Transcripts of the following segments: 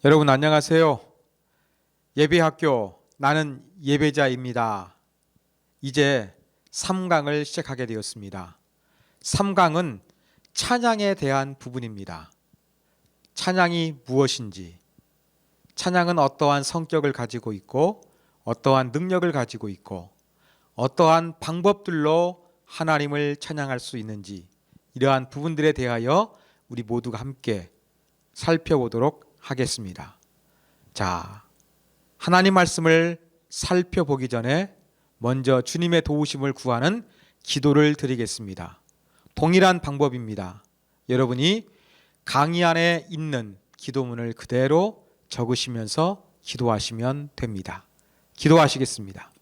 여러분 안녕하세요. 예배학교 나는 예배자입니다. 이제 3강을 시작하게 되었습니다. 3강은 찬양에 대한 부분입니다. 찬양이 무엇인지, 찬양은 어떠한 성격을 가지고 있고 어떠한 능력을 가지고 있고 어떠한 방법들로 하나님을 찬양할 수 있는지, 이러한 부분들에 대하여 우리 모두가 함께 살펴보도록 하겠습니다. 자, 하나님 말씀을 살펴보기 전에 먼저 주님의 도우심을 구하는 기도를 드리겠습니다. 동일한 방법입니다. 여러분이 강의 안에 있는 기도문을 그대로 적으시면서 기도하시면 됩니다. 기도하시겠습니다.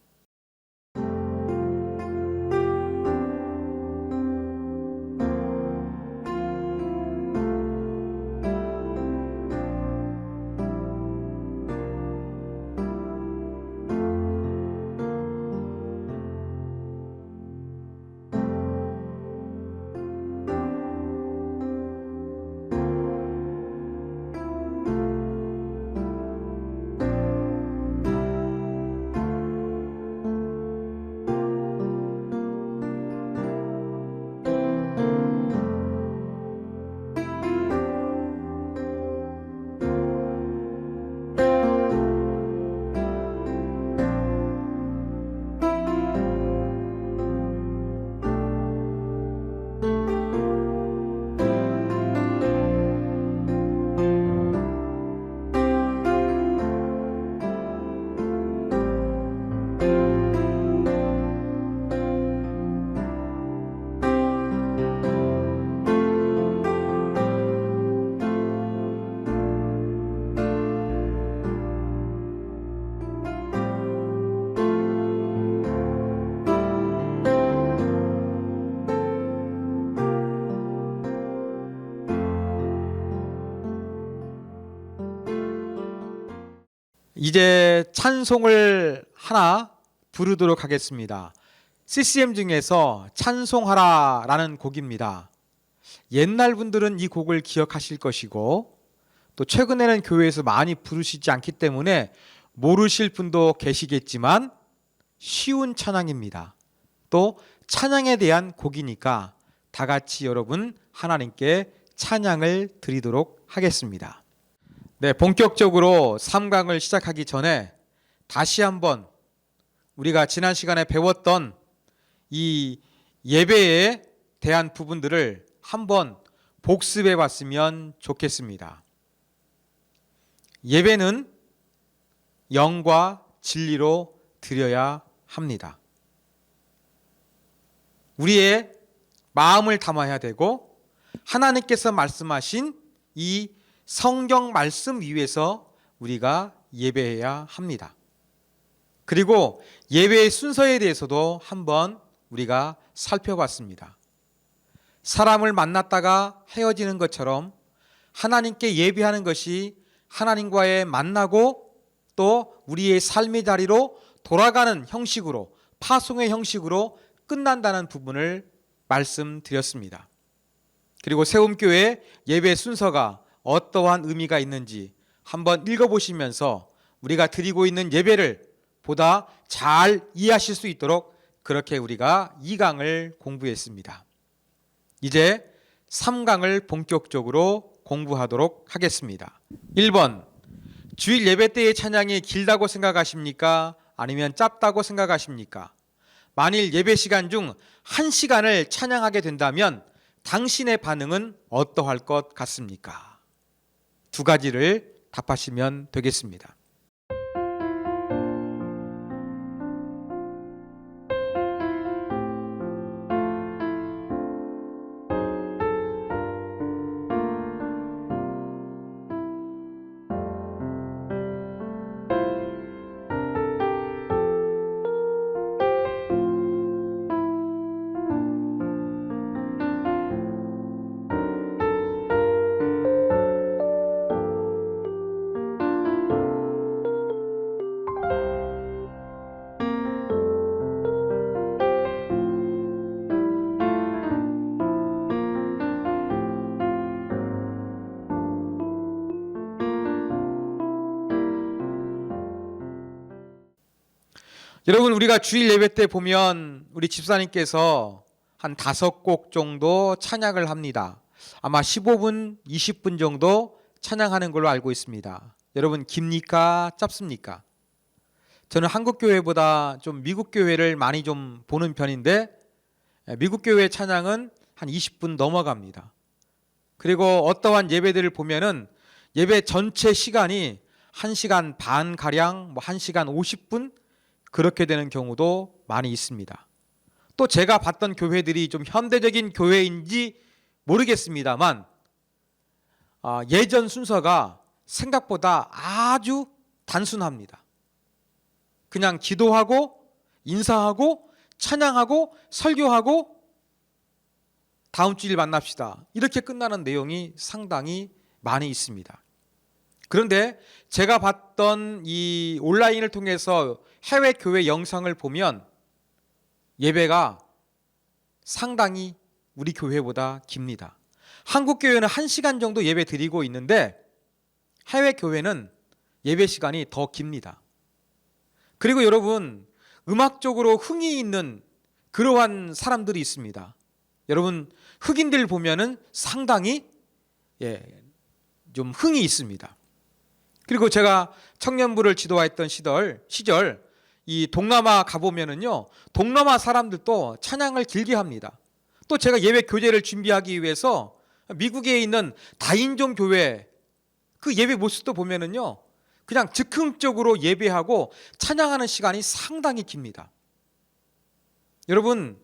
이제 찬송을 하나 부르도록 하겠습니다. CCM 중에서 찬송하라라는 곡입니다. 옛날 분들은 이 곡을 기억하실 것이고 또 최근에는 교회에서 많이 부르시지 않기 때문에 모르실 분도 계시겠지만 쉬운 찬양입니다. 또 찬양에 대한 곡이니까 다 같이 여러분 하나님께 찬양을 드리도록 하겠습니다. 네, 본격적으로 3강을 시작하기 전에 다시 한번 우리가 지난 시간에 배웠던 이 예배에 대한 부분들을 한번 복습해 봤으면 좋겠습니다. 예배는 영과 진리로 드려야 합니다. 우리의 마음을 담아야 되고 하나님께서 말씀하신 이 성경 말씀 위에서 우리가 예배해야 합니다. 그리고 예배의 순서에 대해서도 한번 우리가 살펴봤습니다. 사람을 만났다가 헤어지는 것처럼 하나님께 예배하는 것이 하나님과의 만나고 또 우리의 삶의 자리로 돌아가는 형식으로, 파송의 형식으로 끝난다는 부분을 말씀드렸습니다. 그리고 세움교회 예배 순서가 어떠한 의미가 있는지 한번 읽어보시면서 우리가 드리고 있는 예배를 보다 잘 이해하실 수 있도록 그렇게 우리가 2강을 공부했습니다. 이제 3강을 본격적으로 공부하도록 하겠습니다. 1번, 주일 예배 때의 찬양이 길다고 생각하십니까? 아니면 짧다고 생각하십니까? 만일 예배 시간 중 1시간을 찬양하게 된다면 당신의 반응은 어떠할 것 같습니까? 두 가지를 답하시면 되겠습니다. 여러분, 우리가 주일 예배 때 보면 우리 집사님께서 한 5곡 정도 찬양을 합니다. 아마 15분, 20분 정도 찬양하는 걸로 알고 있습니다. 여러분, 깁니까? 짧습니까? 저는 한국 교회보다 좀 미국 교회를 많이 좀 보는 편인데, 미국 교회 찬양은 한 20분 넘어갑니다. 그리고 어떠한 예배들을 보면은 예배 전체 시간이 1시간 반 가량, 1시간 50분 그렇게 되는 경우도 많이 있습니다. 또 제가 봤던 교회들이 좀 현대적인 교회인지 모르겠습니다만 예전 순서가 생각보다 아주 단순합니다. 그냥 기도하고 인사하고 찬양하고 설교하고 다음 주일 만납시다, 이렇게 끝나는 내용이 상당히 많이 있습니다. 그런데 제가 봤던 이 온라인을 통해서 해외 교회 영상을 보면 예배가 상당히 우리 교회보다 깁니다. 한국 교회는 1시간 정도 예배 드리고 있는데 해외 교회는 예배 시간이 더 깁니다. 그리고 여러분, 음악적으로 흥이 있는 그러한 사람들이 있습니다. 여러분, 흑인들 보면은 상당히 좀 흥이 있습니다. 그리고 제가 청년부를 지도했던 시절 이 동남아 가보면은요, 동남아 사람들도 찬양을 길게 합니다. 또 제가 예배 교재를 준비하기 위해서 미국에 있는 다인종 교회 그 예배 모습도 보면은요, 그냥 즉흥적으로 예배하고 찬양하는 시간이 상당히 깁니다. 여러분,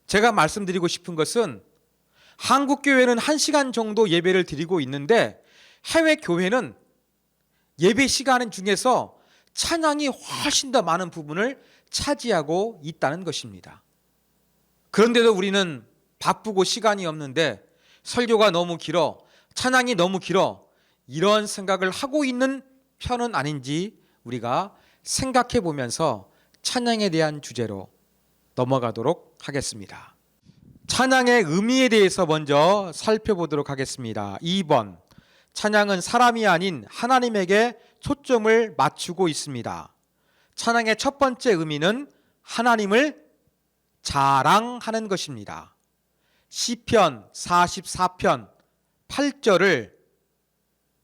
제가 말씀드리고 싶은 것은 한국 교회는 1시간 정도 예배를 드리고 있는데 해외 교회는 예배 시간 중에서 찬양이 훨씬 더 많은 부분을 차지하고 있다는 것입니다. 그런데도 우리는 바쁘고 시간이 없는데 설교가 너무 길어, 찬양이 너무 길어, 이런 생각을 하고 있는 편은 아닌지 우리가 생각해 보면서 찬양에 대한 주제로 넘어가도록 하겠습니다. 찬양의 의미에 대해서 먼저 살펴보도록 하겠습니다. 2번, 찬양은 사람이 아닌 하나님에게 초점을 맞추고 있습니다. 찬양의 첫 번째 의미는 하나님을 자랑하는 것입니다. 시편 44편 8절을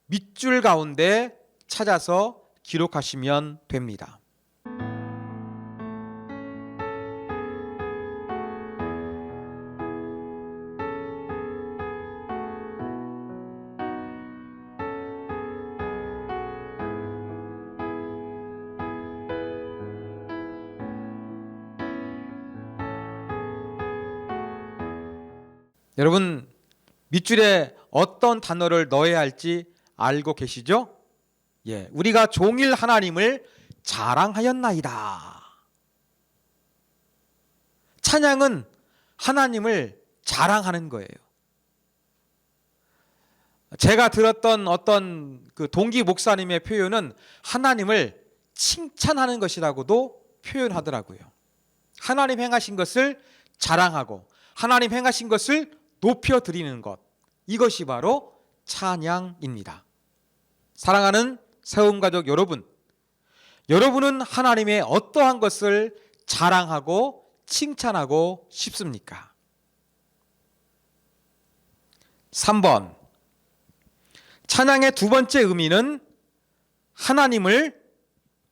밑줄 가운데 찾아서 기록하시면 됩니다. 여러분, 밑줄에 어떤 단어를 넣어야 할지 알고 계시죠? 우리가 종일 하나님을 자랑하였나이다. 찬양은 하나님을 자랑하는 거예요. 제가 들었던 어떤 그 동기 목사님의 표현은 하나님을 칭찬하는 것이라고도 표현하더라고요. 하나님 행하신 것을 자랑하고 하나님 행하신 것을 높여드리는 것, 이것이 바로 찬양입니다. 사랑하는 세움가족 여러분, 여러분은 하나님의 어떠한 것을 자랑하고 칭찬하고 싶습니까? 3번, 찬양의 두 번째 의미는 하나님을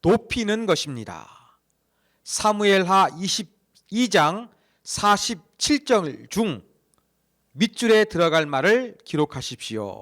높이는 것입니다. 사무엘하 22장 47절 중 밑줄에 들어갈 말을 기록하십시오.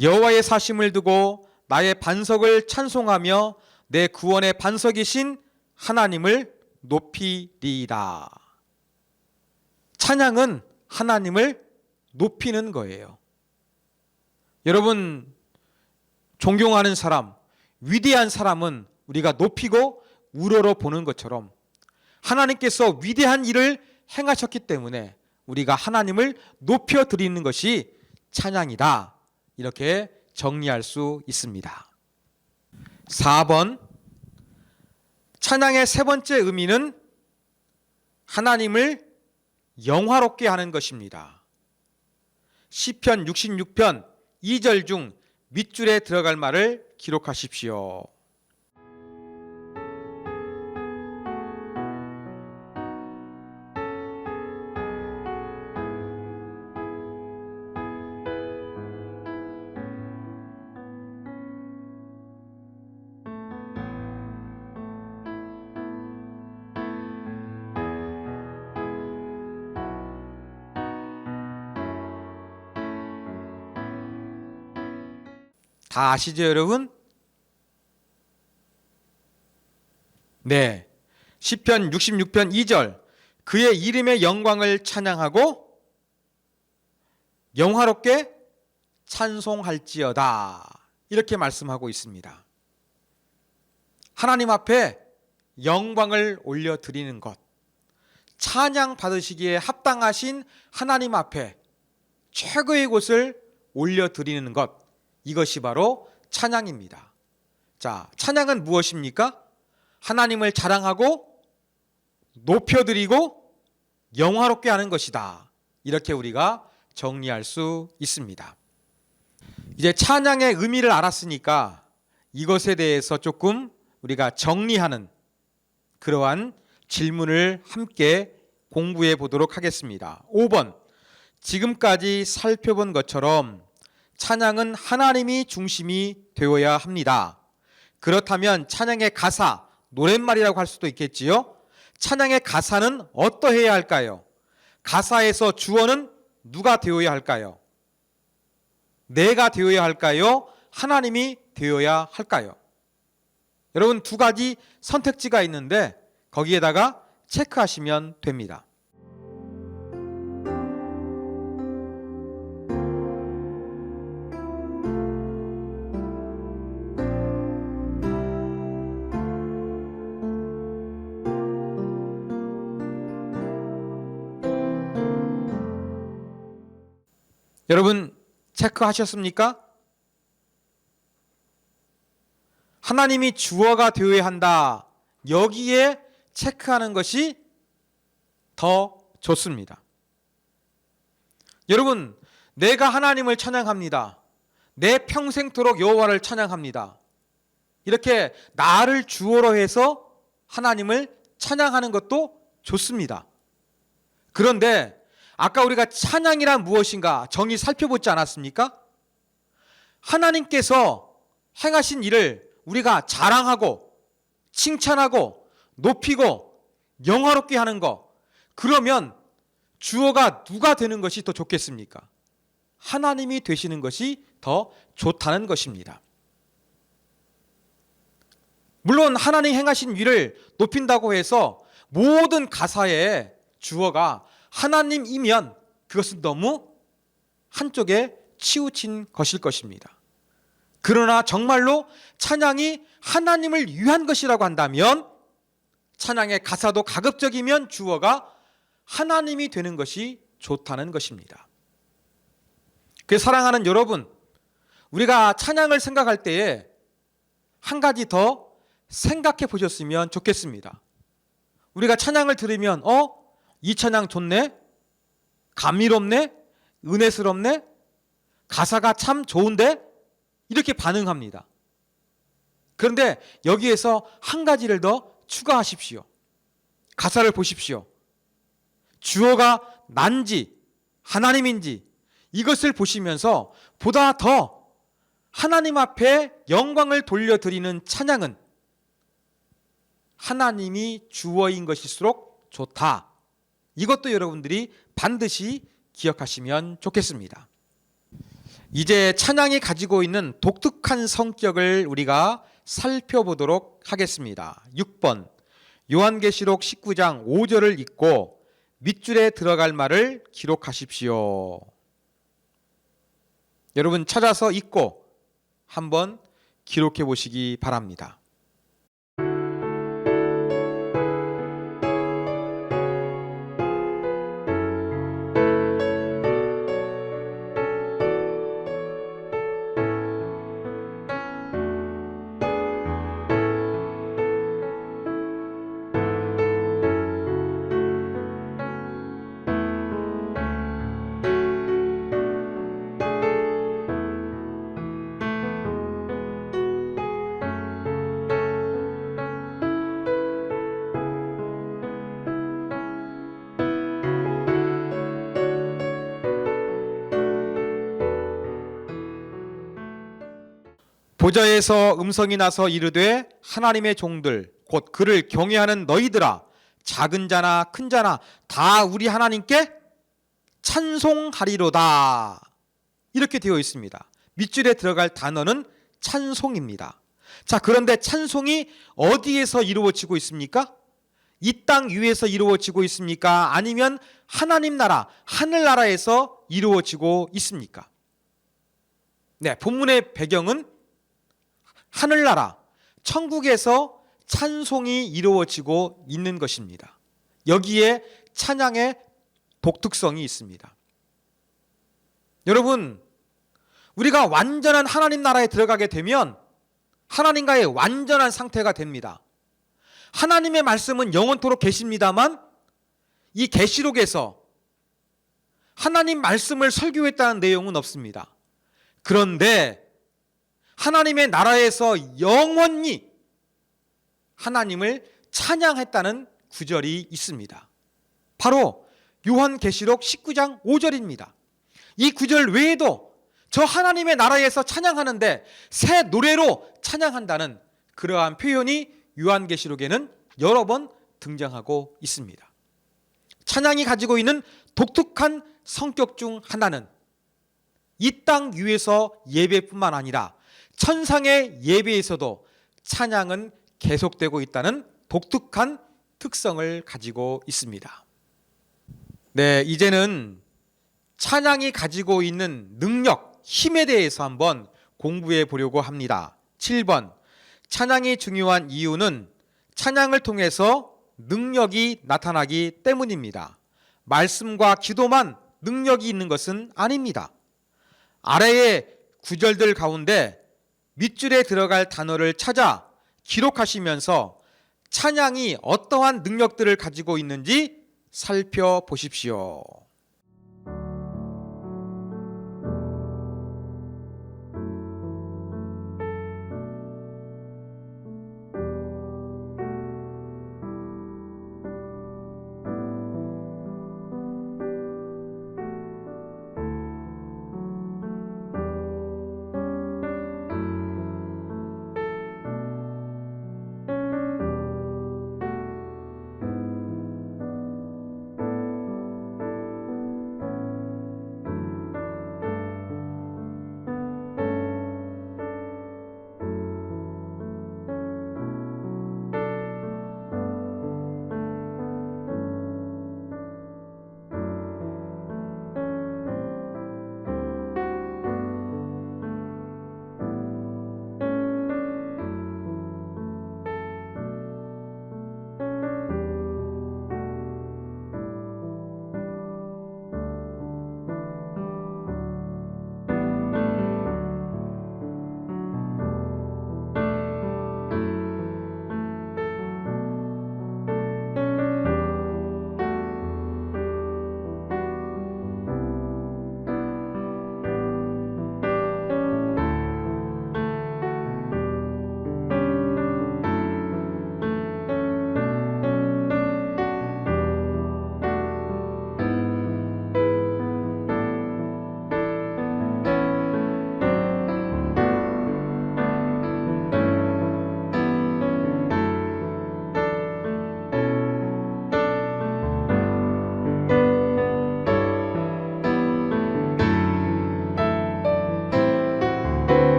여호와의 사심을 두고 나의 반석을 찬송하며 내 구원의 반석이신 하나님을 높이리이다. 찬양은 하나님을 높이는 거예요. 여러분, 존경하는 사람, 위대한 사람은 우리가 높이고 우러러 보는 것처럼 하나님께서 위대한 일을 행하셨기 때문에 우리가 하나님을 높여드리는 것이 찬양이다. 이렇게 정리할 수 있습니다. 4번, 찬양의 세 번째 의미는 하나님을 영화롭게 하는 것입니다. 시편 66편 2절 중 밑줄에 들어갈 말을 기록하십시오. 다 아시죠, 여러분? 네. 시편 66편 2절. 그의 이름의 영광을 찬양하고 영화롭게 찬송할지어다. 이렇게 말씀하고 있습니다. 하나님 앞에 영광을 올려드리는 것, 찬양 받으시기에 합당하신 하나님 앞에 최고의 곳을 올려드리는 것, 이것이 바로 찬양입니다. 자, 찬양은 무엇입니까? 하나님을 자랑하고 높여드리고 영화롭게 하는 것이다. 이렇게 우리가 정리할 수 있습니다. 이제 찬양의 의미를 알았으니까 이것에 대해서 조금 우리가 정리하는 그러한 질문을 함께 공부해 보도록 하겠습니다. 5번, 지금까지 살펴본 것처럼 찬양은 하나님이 중심이 되어야 합니다. 그렇다면 찬양의 가사, 노랫말이라고 할 수도 있겠지요. 찬양의 가사는 어떠해야 할까요? 가사에서 주어는 누가 되어야 할까요? 내가 되어야 할까요? 하나님이 되어야 할까요? 여러분, 두 가지 선택지가 있는데 거기에다가 체크하시면 됩니다. 여러분, 체크하셨습니까? 하나님이 주어가 되어야 한다. 여기에 체크하는 것이 더 좋습니다. 여러분, 내가 하나님을 찬양합니다. 내 평생토록 여호와를 찬양합니다. 이렇게 나를 주어로 해서 하나님을 찬양하는 것도 좋습니다. 그런데 아까 우리가 찬양이란 무엇인가 정의 살펴보지 않았습니까? 하나님께서 행하신 일을 우리가 자랑하고 칭찬하고 높이고 영화롭게 하는 것, 그러면 주어가 누가 되는 것이 더 좋겠습니까? 하나님이 되시는 것이 더 좋다는 것입니다. 물론 하나님 행하신 일을 높인다고 해서 모든 가사에 주어가 하나님이면 그것은 너무 한쪽에 치우친 것일 것입니다. 그러나 정말로 찬양이 하나님을 위한 것이라고 한다면 찬양의 가사도 가급적이면 주어가 하나님이 되는 것이 좋다는 것입니다. 그래서 사랑하는 여러분, 우리가 찬양을 생각할 때에 한 가지 더 생각해 보셨으면 좋겠습니다. 우리가 찬양을 들으면 이 찬양 좋네? 감미롭네? 은혜스럽네? 가사가 참 좋은데? 이렇게 반응합니다. 그런데 여기에서 한 가지를 더 추가하십시오. 가사를 보십시오. 주어가 난지 하나님인지 이것을 보시면서 보다 더 하나님 앞에 영광을 돌려드리는 찬양은 하나님이 주어인 것일수록 좋다. 이것도 여러분들이 반드시 기억하시면 좋겠습니다. 이제 찬양이 가지고 있는 독특한 성격을 우리가 살펴보도록 하겠습니다. 6번, 요한계시록 19장 5절을 읽고 밑줄에 들어갈 말을 기록하십시오. 여러분 찾아서 읽고 한번 기록해 보시기 바랍니다. 보좌에서 음성이 나서 이르되 하나님의 종들 곧 그를 경외하는 너희들아 작은 자나 큰 자나 다 우리 하나님께 찬송하리로다. 이렇게 되어 있습니다. 밑줄에 들어갈 단어는 찬송입니다. 자, 그런데 찬송이 어디에서 이루어지고 있습니까? 이 땅 위에서 이루어지고 있습니까? 아니면 하나님 나라, 하늘나라에서 이루어지고 있습니까? 네, 본문의 배경은 하늘나라, 천국에서 찬송이 이루어지고 있는 것입니다. 여기에 찬양의 독특성이 있습니다. 여러분, 우리가 완전한 하나님 나라에 들어가게 되면 하나님과의 완전한 상태가 됩니다. 하나님의 말씀은 영원토록 계십니다만 이 계시록에서 하나님 말씀을 설교했다는 내용은 없습니다. 그런데 하나님의 나라에서 영원히 하나님을 찬양했다는 구절이 있습니다. 바로 요한계시록 19장 5절입니다. 이 구절 외에도 저 하나님의 나라에서 찬양하는데 새 노래로 찬양한다는 그러한 표현이 요한계시록에는 여러 번 등장하고 있습니다. 찬양이 가지고 있는 독특한 성격 중 하나는 이 땅 위에서 예배뿐만 아니라 천상의 예배에서도 찬양은 계속되고 있다는 독특한 특성을 가지고 있습니다. 네, 이제는 찬양이 가지고 있는 능력, 힘에 대해서 한번 공부해 보려고 합니다. 7번, 찬양이 중요한 이유는 찬양을 통해서 능력이 나타나기 때문입니다. 말씀과 기도만 능력이 있는 것은 아닙니다. 아래의 구절들 가운데 밑줄에 들어갈 단어를 찾아 기록하시면서 찬양이 어떠한 능력들을 가지고 있는지 살펴보십시오.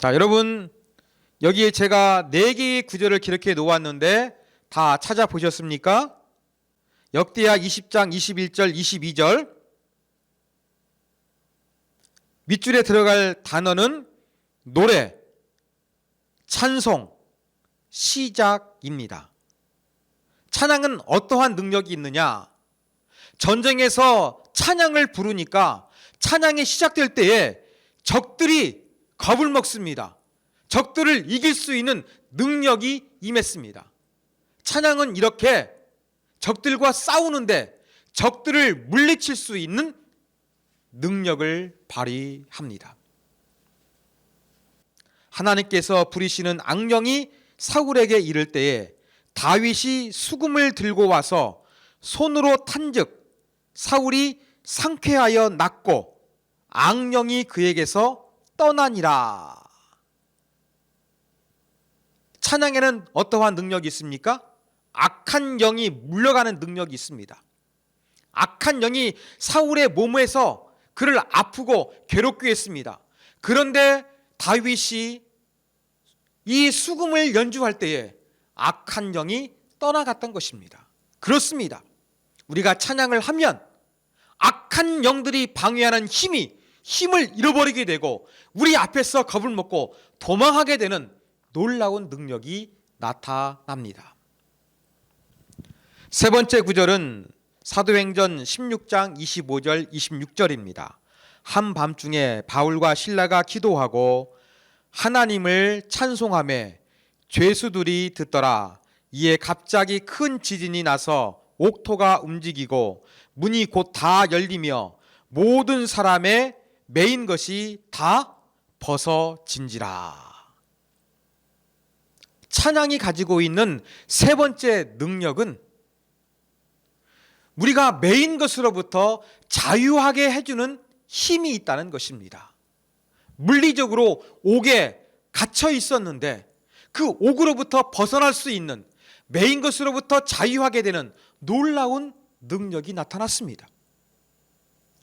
자, 여러분, 여기에 제가 4개의 구절을 기록해 놓았는데 다 찾아보셨습니까? 역대하 20장 21절 22절. 밑줄에 들어갈 단어는 노래, 찬송, 시작입니다. 찬양은 어떠한 능력이 있느냐? 전쟁에서 찬양을 부르니까 찬양이 시작될 때에 적들이 겁을 먹습니다. 적들을 이길 수 있는 능력이 임했습니다. 찬양은 이렇게 적들과 싸우는데 적들을 물리칠 수 있는 능력을 발휘합니다. 하나님께서 부리시는 악령이 사울에게 이를 때에 다윗이 수금을 들고 와서 손으로 탄즉 사울이 상쾌하여 낫고 악령이 그에게서 떠나니라. 찬양에는 어떠한 능력이 있습니까? 악한 영이 물러가는 능력이 있습니다. 악한 영이 사울의 몸에서 그를 아프고 괴롭게 했습니다. 그런데 다윗이 이 수금을 연주할 때에 악한 영이 떠나갔던 것입니다. 그렇습니다. 우리가 찬양을 하면 악한 영들이 방해하는 힘을 잃어버리게 되고 우리 앞에서 겁을 먹고 도망하게 되는 놀라운 능력이 나타납니다. 세 번째 구절은 사도행전 16장 25절 26절입니다. 한밤중에 바울과 실라가 기도하고 하나님을 찬송하며 죄수들이 듣더라. 이에 갑자기 큰 지진이 나서 옥토가 움직이고 문이 곧 다 열리며 모든 사람의 매인 것이 다 벗어진지라. 찬양이 가지고 있는 세 번째 능력은 우리가 매인 것으로부터 자유하게 해주는 힘이 있다는 것입니다. 물리적으로 옥에 갇혀 있었는데 그 옥으로부터 벗어날 수 있는 매인 것으로부터 자유하게 되는 놀라운 능력이 나타났습니다.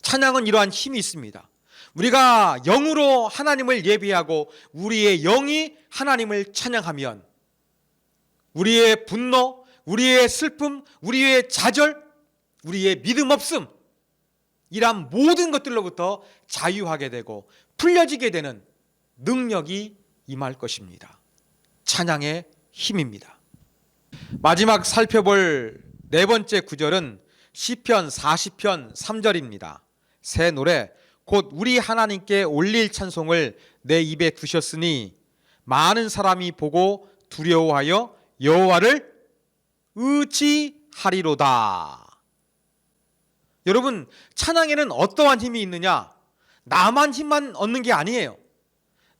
찬양은 이러한 힘이 있습니다. 우리가 영으로 하나님을 예배하고 우리의 영이 하나님을 찬양하면 우리의 분노, 우리의 슬픔, 우리의 좌절, 우리의 믿음 없음 이란 모든 것들로부터 자유하게 되고 풀려지게 되는 능력이 임할 것입니다. 찬양의 힘입니다. 마지막 살펴볼 네 번째 구절은 시편 40편 3절입니다. 새 노래 곧 우리 하나님께 올릴 찬송을 내 입에 두셨으니 많은 사람이 보고 두려워하여 여호와를 의지하리로다. 여러분, 찬양에는 어떠한 힘이 있느냐? 나만 힘만 얻는 게 아니에요.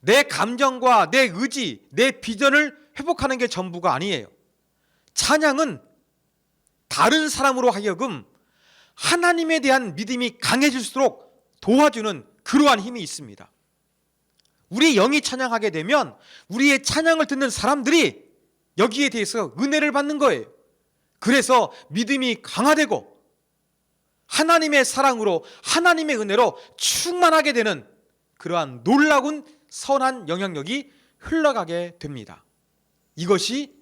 내 감정과 내 의지, 내 비전을 회복하는 게 전부가 아니에요. 찬양은 다른 사람으로 하여금 하나님에 대한 믿음이 강해질수록 도와주는 그러한 힘이 있습니다. 우리 영이 찬양하게 되면 우리의 찬양을 듣는 사람들이 여기에 대해서 은혜를 받는 거예요. 그래서 믿음이 강화되고 하나님의 사랑으로 하나님의 은혜로 충만하게 되는 그러한 놀라운 선한 영향력이 흘러가게 됩니다. 이것이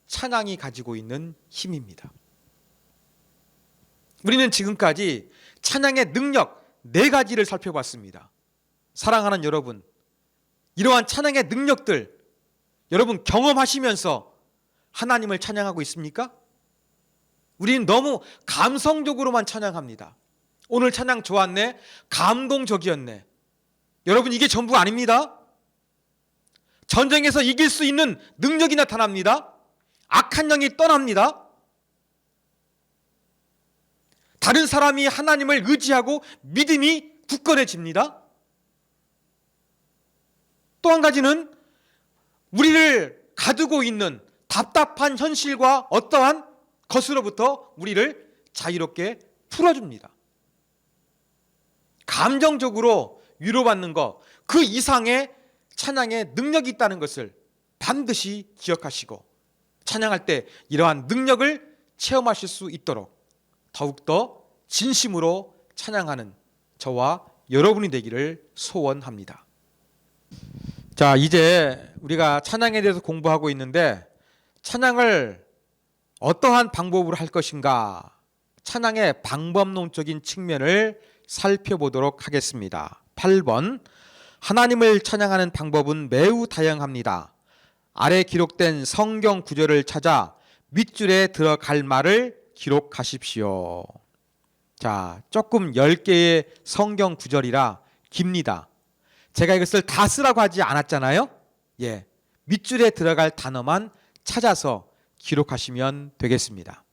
찬양이 가지고 있는 힘입니다. 우리는 지금까지 찬양의 능력 4가지를 살펴봤습니다. 사랑하는 여러분, 이러한 찬양의 능력들 여러분 경험하시면서 하나님을 찬양하고 있습니까? 우리는 너무 감성적으로만 찬양합니다. 오늘 찬양 좋았네, 감동적이었네. 여러분, 이게 전부가 아닙니다. 전쟁에서 이길 수 있는 능력이 나타납니다. 악한 영이 떠납니다. 다른 사람이 하나님을 의지하고 믿음이 굳건해집니다. 또 한 가지는 우리를 가두고 있는 답답한 현실과 어떠한 것으로부터 우리를 자유롭게 풀어줍니다. 감정적으로 위로받는 것, 그 이상의 찬양의 능력이 있다는 것을 반드시 기억하시고 찬양할 때 이러한 능력을 체험하실 수 있도록 더욱더 진심으로 찬양하는 저와 여러분이 되기를 소원합니다. 자, 이제 우리가 찬양에 대해서 공부하고 있는데 찬양을 어떠한 방법으로 할 것인가? 찬양의 방법론적인 측면을 살펴보도록 하겠습니다. 8번. 하나님을 찬양하는 방법은 매우 다양합니다. 아래 기록된 성경 구절을 찾아 밑줄에 들어갈 말을 기록하십시오. 자, 조금 10개의 성경 구절이라 깁니다. 제가 이것을 다 쓰라고 하지 않았잖아요. 예, 밑줄에 들어갈 단어만 찾아서 기록하시면 되겠습니다.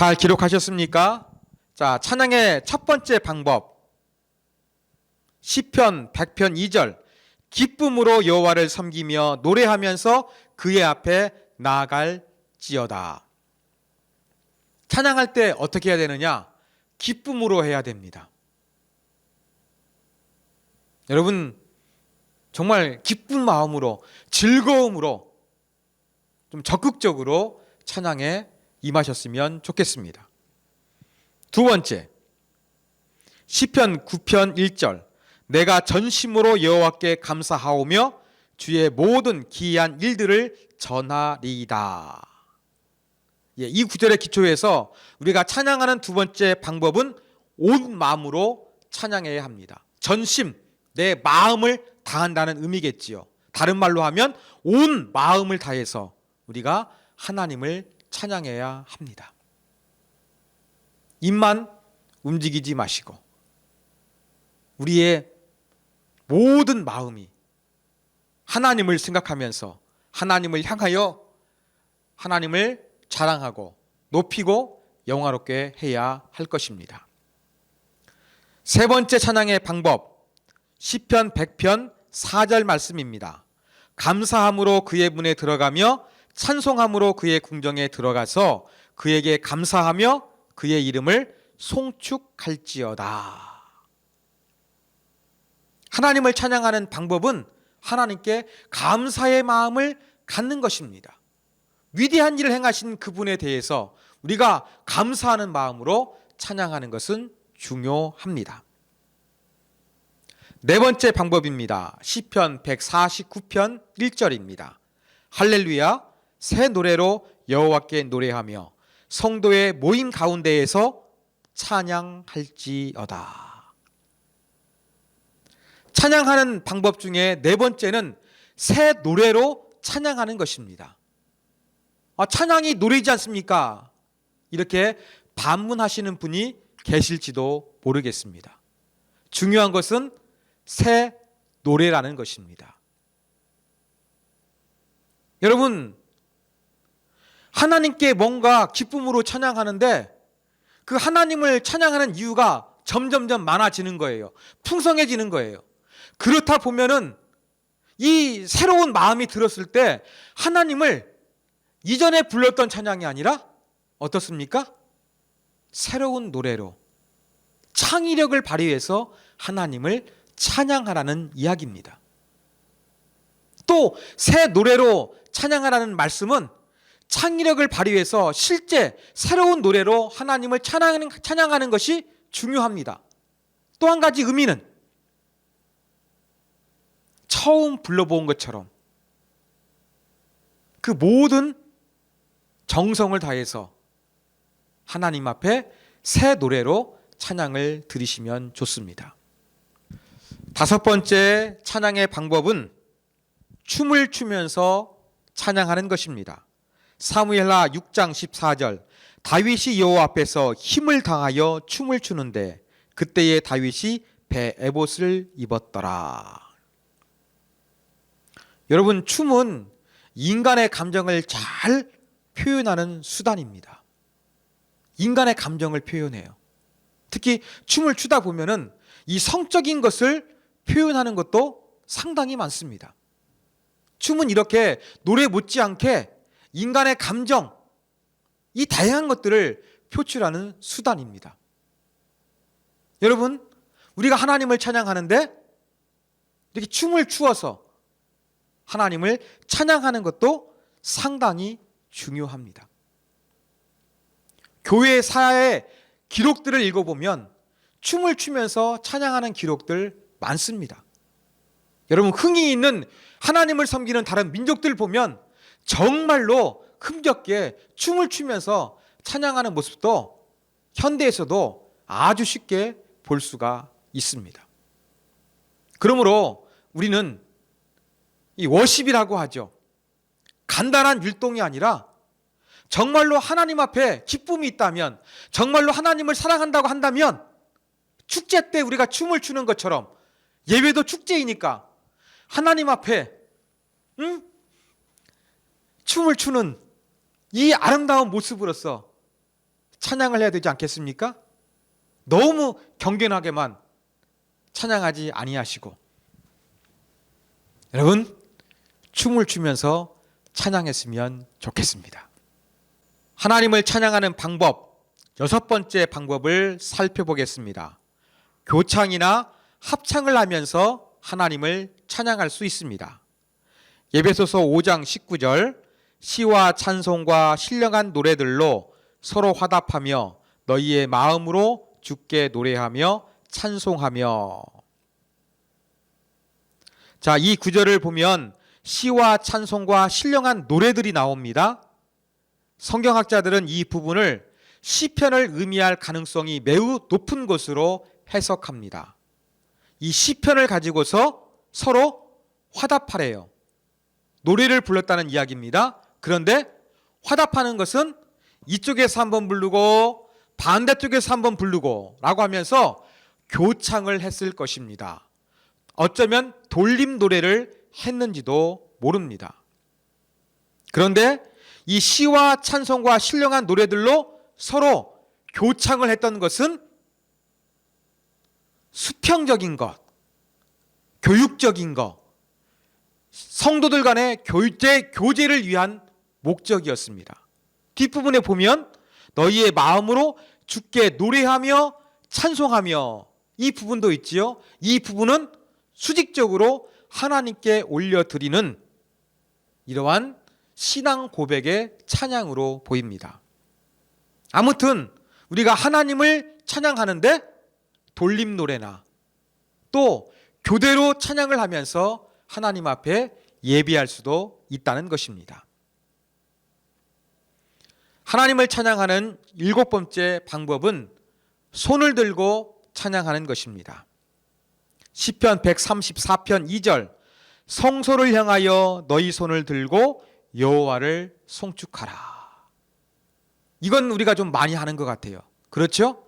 잘 기록하셨습니까? 자, 찬양의 첫 번째 방법. 시편 100편 2절. 기쁨으로 여호와를 섬기며 노래하면서 그의 앞에 나아갈지어다. 찬양할 때 어떻게 해야 되느냐? 기쁨으로 해야 됩니다. 여러분, 정말 기쁜 마음으로, 즐거움으로 좀 적극적으로 찬양에 임하셨으면 좋겠습니다. 두 번째, 시편 9편 1절, 내가 전심으로 여호와께 감사하오며 주의 모든 기이한 일들을 전하리이다. 이 구절의 기초에서 우리가 찬양하는 두 번째 방법은 온 마음으로 찬양해야 합니다. 전심, 내 마음을 다한다는 의미겠지요. 다른 말로 하면 온 마음을 다해서 우리가 하나님을 찬양해야 합니다. 입만 움직이지 마시고 우리의 모든 마음이 하나님을 생각하면서 하나님을 향하여 하나님을 자랑하고 높이고 영화롭게 해야 할 것입니다. 세 번째 찬양의 방법, 시편 100편 4절 말씀입니다. 감사함으로 그의 문에 들어가며 찬송함으로 그의 궁정에 들어가서 그에게 감사하며 그의 이름을 송축할지어다. 하나님을 찬양하는 방법은 하나님께 감사의 마음을 갖는 것입니다. 위대한 일을 행하신 그분에 대해서 우리가 감사하는 마음으로 찬양하는 것은 중요합니다. 네 번째 방법입니다. 시편 149편 1절입니다. 할렐루야, 새 노래로 여호와께 노래하며 성도의 모임 가운데에서 찬양할지어다. 찬양하는 방법 중에 네 번째는 새 노래로 찬양하는 것입니다. 찬양이 노래이지 않습니까? 이렇게 반문하시는 분이 계실지도 모르겠습니다. 중요한 것은 새 노래라는 것입니다. 여러분, 하나님께 뭔가 기쁨으로 찬양하는데 그 하나님을 찬양하는 이유가 점점점 많아지는 거예요. 풍성해지는 거예요. 그렇다 보면은 이 새로운 마음이 들었을 때 하나님을 이전에 불렀던 찬양이 아니라 어떻습니까? 새로운 노래로 창의력을 발휘해서 하나님을 찬양하라는 이야기입니다. 또 새 노래로 찬양하라는 말씀은 창의력을 발휘해서 실제 새로운 노래로 하나님을 찬양하는 것이 중요합니다. 또 한 가지 의미는 처음 불러본 것처럼 그 모든 정성을 다해서 하나님 앞에 새 노래로 찬양을 드리시면 좋습니다. 다섯 번째 찬양의 방법은 춤을 추면서 찬양하는 것입니다. 사무엘하 6장 14절, 다윗이 여호와 앞에서 힘을 다하여 춤을 추는데 그때에 다윗이 배 에봇을 입었더라. 여러분, 춤은 인간의 감정을 잘 표현하는 수단입니다. 인간의 감정을 표현해요. 특히 춤을 추다 보면은 이 성적인 것을 표현하는 것도 상당히 많습니다. 춤은 이렇게 노래 못지않게 인간의 감정, 이 다양한 것들을 표출하는 수단입니다. 여러분, 우리가 하나님을 찬양하는데 이렇게 춤을 추어서 하나님을 찬양하는 것도 상당히 중요합니다. 교회 사의 기록들을 읽어보면 춤을 추면서 찬양하는 기록들 많습니다. 여러분, 흥이 있는 하나님을 섬기는 다른 민족들 보면 정말로 흥겹게 춤을 추면서 찬양하는 모습도 현대에서도 아주 쉽게 볼 수가 있습니다. 그러므로 우리는 이 워십이라고 하죠. 간단한 율동이 아니라 정말로 하나님 앞에 기쁨이 있다면, 정말로 하나님을 사랑한다고 한다면 축제 때 우리가 춤을 추는 것처럼, 예배도 축제이니까 하나님 앞에 춤을 추는 이 아름다운 모습으로서 찬양을 해야 되지 않겠습니까? 너무 경건하게만 찬양하지 아니하시고 여러분, 춤을 추면서 찬양했으면 좋겠습니다. 하나님을 찬양하는 방법 여섯 번째 방법을 살펴보겠습니다. 교창이나 합창을 하면서 하나님을 찬양할 수 있습니다. 에베소서 5장 19절 시와 찬송과 신령한 노래들로 서로 화답하며 너희의 마음으로 주께 노래하며 찬송하며. 자, 이 구절을 보면 시와 찬송과 신령한 노래들이 나옵니다. 성경학자들은 이 부분을 시편을 의미할 가능성이 매우 높은 것으로 해석합니다. 이 시편을 가지고서 서로 화답하래요. 노래를 불렀다는 이야기입니다. 그런데 화답하는 것은 이쪽에서 한번 부르고 반대쪽에서 한번 부르고 라고 하면서 교창을 했을 것입니다. 어쩌면 돌림 노래를 했는지도 모릅니다. 그런데 이 시와 찬송과 신령한 노래들로 서로 교창을 했던 것은 수평적인 것, 교육적인 것, 성도들 간의 교제를 위한 목적이었습니다. 뒷부분에 보면 너희의 마음으로 주께 노래하며 찬송하며 이 부분도 있지요. 이 부분은 수직적으로 하나님께 올려드리는 이러한 신앙 고백의 찬양으로 보입니다. 아무튼 우리가 하나님을 찬양하는데 돌림 노래나 또 교대로 찬양을 하면서 하나님 앞에 예배할 수도 있다는 것입니다. 하나님을 찬양하는 일곱 번째 방법은 손을 들고 찬양하는 것입니다. 시편 134편 2절 성소를 향하여 너희 손을 들고 여호와를 송축하라. 이건 우리가 좀 많이 하는 것 같아요. 그렇죠?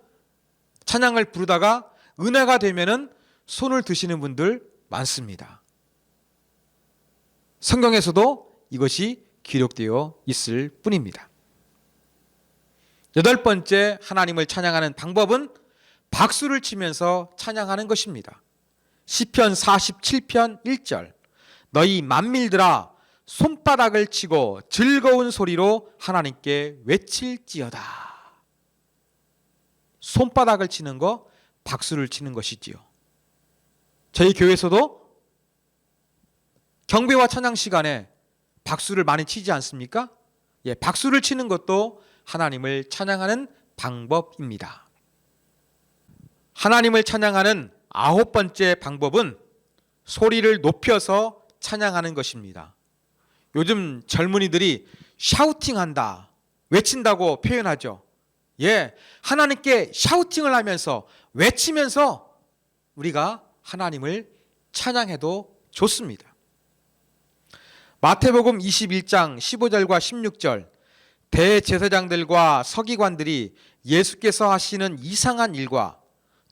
찬양을 부르다가 은혜가 되면은 손을 드시는 분들 많습니다. 성경에서도 이것이 기록되어 있을 뿐입니다. 여덟 번째 하나님을 찬양하는 방법은 박수를 치면서 찬양하는 것입니다. 시편 47편 1절 너희 만민들아 손바닥을 치고 즐거운 소리로 하나님께 외칠지어다. 손바닥을 치는 거, 박수를 치는 것이지요. 저희 교회에서도 경배와 찬양 시간에 박수를 많이 치지 않습니까? 예, 박수를 치는 것도 하나님을 찬양하는 방법입니다. 하나님을 찬양하는 아홉 번째 방법은 소리를 높여서 찬양하는 것입니다. 요즘 젊은이들이 샤우팅한다, 외친다고 표현하죠. 예, 하나님께 샤우팅을 하면서 외치면서 우리가 하나님을 찬양해도 좋습니다. 마태복음 21장 15절과 16절 대제사장들과 서기관들이 예수께서 하시는 이상한 일과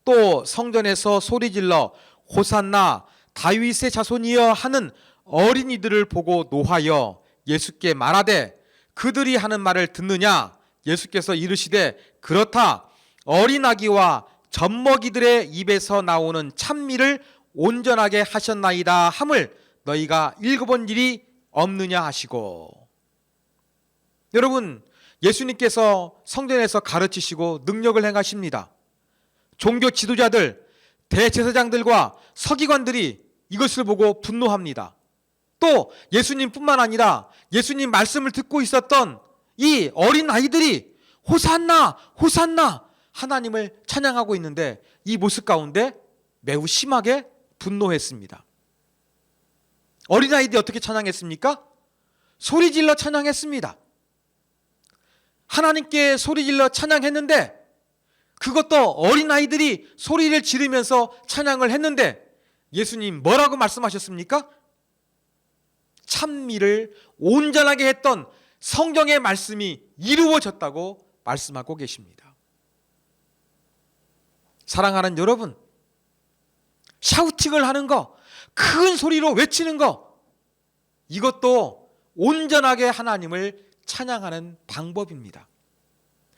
또 성전에서 소리질러 호산나 다윗의 자손이여 하는 어린이들을 보고 노하여 예수께 말하되 그들이 하는 말을 듣느냐? 예수께서 이르시되 그렇다. 어린 아기와 젖먹이들의 입에서 나오는 찬미를 온전하게 하셨나이다 함을 너희가 읽어본 일이 없느냐 하시고. 여러분, 예수님께서 성전에서 가르치시고 능력을 행하십니다. 종교 지도자들, 대제사장들과 서기관들이 이것을 보고 분노합니다. 또 예수님뿐만 아니라 예수님 말씀을 듣고 있었던 이 어린 아이들이 호산나 호산나 하나님을 찬양하고 있는데 이 모습 가운데 매우 심하게 분노했습니다. 어린아이들이 어떻게 찬양했습니까? 소리질러 찬양했습니다. 하나님께 소리질러 찬양했는데 그것도 어린아이들이 소리를 지르면서 찬양을 했는데 예수님 뭐라고 말씀하셨습니까? 찬미를 온전하게 했던 성경의 말씀이 이루어졌다고 말씀하고 계십니다. 사랑하는 여러분, 샤우팅을 하는 거, 큰 소리로 외치는 거, 이것도 온전하게 하나님을 찬양하는 방법입니다.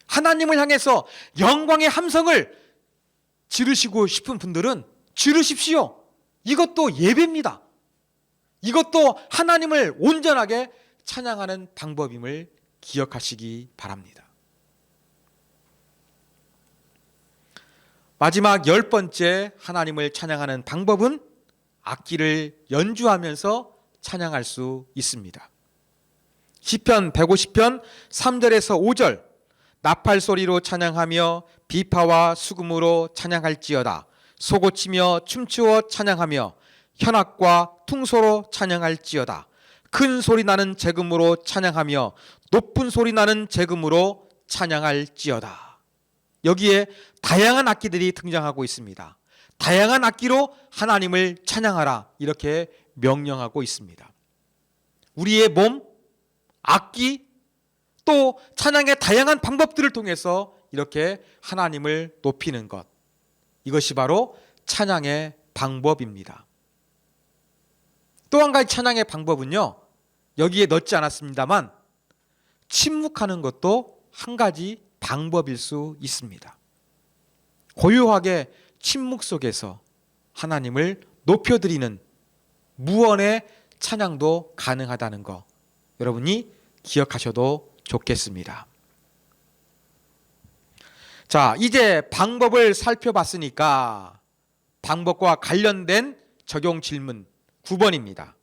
하나님을 향해서 영광의 함성을 지르시고 싶은 분들은 지르십시오. 이것도 예배입니다. 이것도 하나님을 온전하게 찬양하는 방법임을 기억하시기 바랍니다. 마지막 10번째 하나님을 찬양하는 방법은 악기를 연주하면서 찬양할 수 있습니다. 시편 150편 3절에서 5절 나팔 소리로 찬양하며 비파와 수금으로 찬양할지어다. 소고치며 춤추어 찬양하며 현악과 퉁소로 찬양할지어다. 큰 소리 나는 재금으로 찬양하며 높은 소리 나는 재금으로 찬양할지어다. 여기에 다양한 악기들이 등장하고 있습니다. 다양한 악기로 하나님을 찬양하라 이렇게 명령하고 있습니다. 우리의 몸, 악기, 또 찬양의 다양한 방법들을 통해서 이렇게 하나님을 높이는 것, 이것이 바로 찬양의 방법입니다. 또 한 가지 찬양의 방법은요, 여기에 넣지 않았습니다만 침묵하는 것도 한 가지 방법일 수 있습니다. 고요하게 침묵 속에서 하나님을 높여드리는 무언의 찬양도 가능하다는 거, 여러분이 기억하셔도 좋겠습니다. 자, 이제 방법을 살펴봤으니까 방법과 관련된 적용 질문 9번입니다.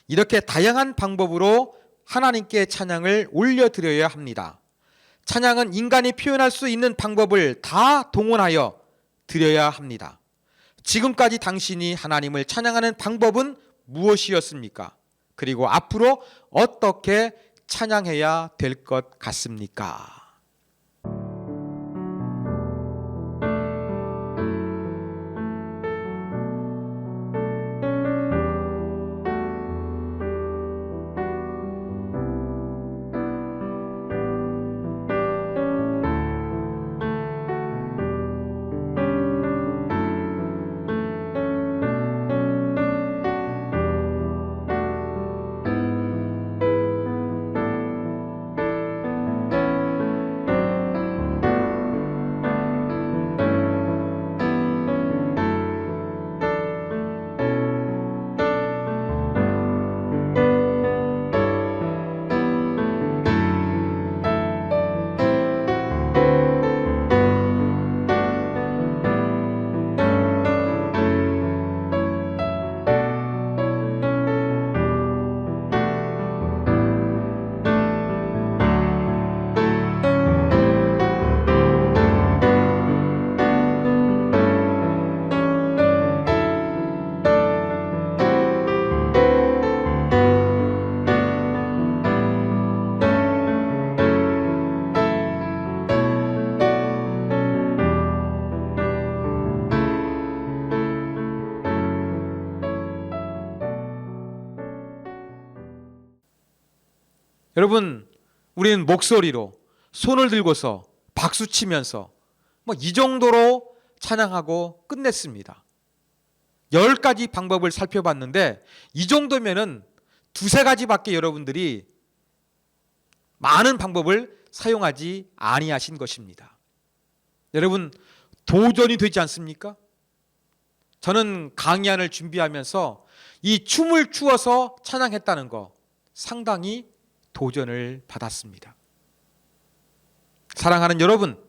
이렇게 다양한 방법으로 하나님께 찬양을 올려드려야 합니다. 찬양은 인간이 표현할 수 있는 방법을 다 동원하여 드려야 합니다. 지금까지 당신이 하나님을 찬양하는 방법은 무엇이었습니까? 그리고 앞으로 어떻게 찬양해야 될 것 같습니까? 여러분, 우리는 목소리로 손을 들고서 박수 치면서 이 정도로 찬양하고 끝냈습니다. 10가지 방법을 살펴봤는데 이 정도면은 두세 가지밖에 여러분들이 많은 방법을 사용하지 아니하신 것입니다. 여러분, 도전이 되지 않습니까? 저는 강의안을 준비하면서 이 춤을 추어서 찬양했다는 거 상당히 도전을 받았습니다. 사랑하는 여러분,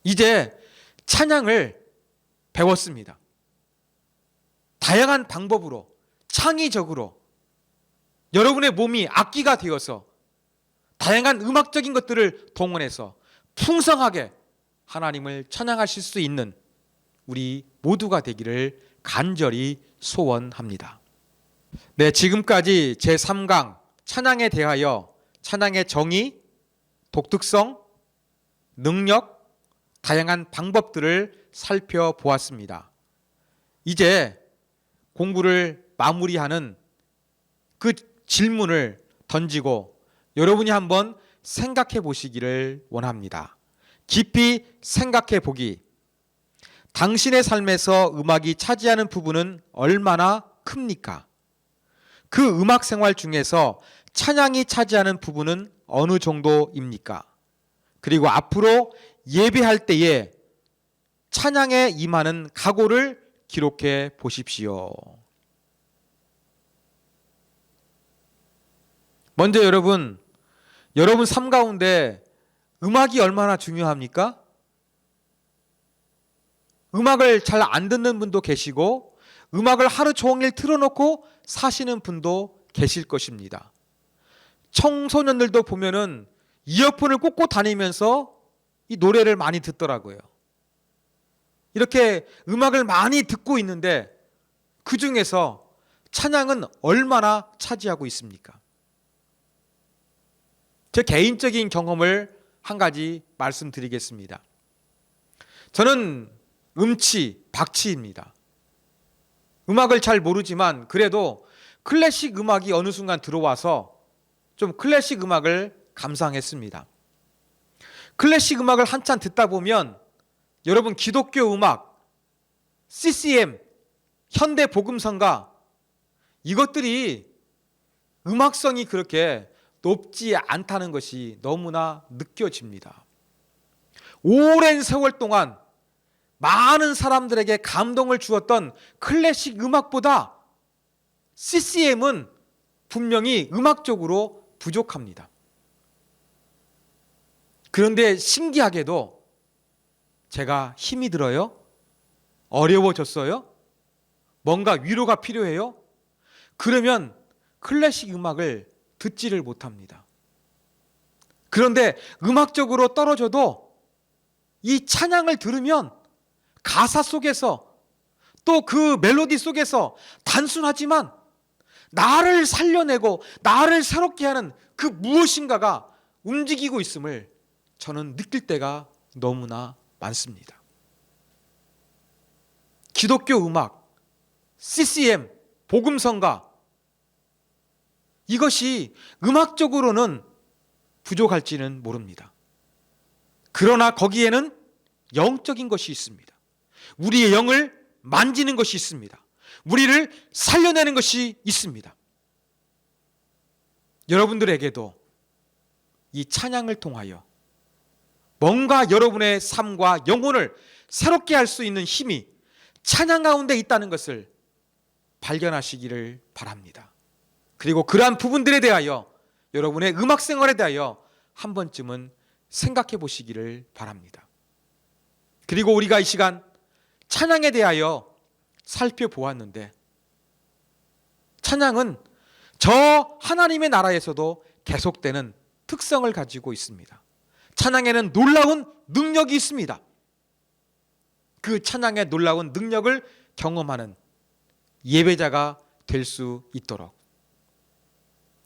이제 찬양을 배웠습니다. 다양한 방법으로 창의적으로 여러분의 몸이 악기가 되어서 다양한 음악적인 것들을 동원해서 풍성하게 하나님을 찬양하실 수 있는 우리 모두가 되기를 간절히 소원합니다. 네, 지금까지 제3강 찬양에 대하여 찬양의 정의, 독특성, 능력, 다양한 방법들을 살펴보았습니다. 이제 공부를 마무리하는 그 질문을 던지고 여러분이 한번 생각해 보시기를 원합니다. 깊이 생각해 보기. 당신의 삶에서 음악이 차지하는 부분은 얼마나 큽니까? 그 음악 생활 중에서 찬양이 차지하는 부분은 어느 정도입니까? 그리고 앞으로 예배할 때에 찬양에 임하는 각오를 기록해 보십시오. 먼저 여러분 삶 가운데 음악이 얼마나 중요합니까? 음악을 잘 안 듣는 분도 계시고 음악을 하루 종일 틀어놓고 사시는 분도 계실 것입니다. 청소년들도 보면은 이어폰을 꽂고 다니면서 이 노래를 많이 듣더라고요. 이렇게 음악을 많이 듣고 있는데 그 중에서 찬양은 얼마나 차지하고 있습니까? 제 개인적인 경험을 한 가지 말씀드리겠습니다. 저는 박치입니다. 음악을 잘 모르지만 그래도 클래식 음악이 어느 순간 들어와서 좀 클래식 음악을 감상했습니다. 클래식 음악을 한참 듣다 보면 여러분 기독교 음악, CCM, 현대 복음성가 이것들이 음악성이 그렇게 높지 않다는 것이 너무나 느껴집니다. 오랜 세월 동안 많은 사람들에게 감동을 주었던 클래식 음악보다 CCM은 분명히 음악적으로 부족합니다. 그런데 신기하게도 제가 힘이 들어요? 어려워졌어요? 뭔가 위로가 필요해요? 그러면 클래식 음악을 듣지를 못합니다. 그런데 음악적으로 떨어져도 이 찬양을 들으면 가사 속에서 또 그 멜로디 속에서 단순하지만 나를 살려내고 나를 새롭게 하는 그 무엇인가가 움직이고 있음을 저는 느낄 때가 너무나 많습니다. 기독교 음악, CCM, 복음성가 이것이 음악적으로는 부족할지는 모릅니다. 그러나 거기에는 영적인 것이 있습니다. 우리의 영을 만지는 것이 있습니다. 우리를 살려내는 것이 있습니다. 여러분들에게도 이 찬양을 통하여 뭔가 여러분의 삶과 영혼을 새롭게 할 수 있는 힘이 찬양 가운데 있다는 것을 발견하시기를 바랍니다. 그리고 그러한 부분들에 대하여 여러분의 음악 생활에 대하여 한 번쯤은 생각해 보시기를 바랍니다. 그리고 우리가 이 시간 찬양에 대하여 살펴보았는데 찬양은 저 하나님의 나라에서도 계속되는 특성을 가지고 있습니다. 찬양에는 놀라운 능력이 있습니다. 그 찬양의 놀라운 능력을 경험하는 예배자가 될 수 있도록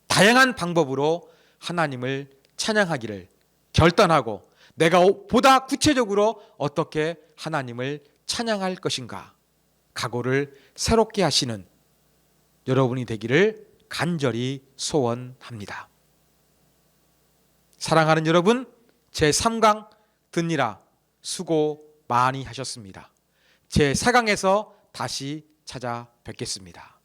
다양한 방법으로 하나님을 찬양하기를 결단하고 내가 보다 구체적으로 어떻게 하나님을 찬양할 것인가 각오를 새롭게 하시는 여러분이 되기를 간절히 소원합니다. 사랑하는 여러분, 제3강 듣니라 수고 많이 하셨습니다. 제4강에서 다시 찾아뵙겠습니다.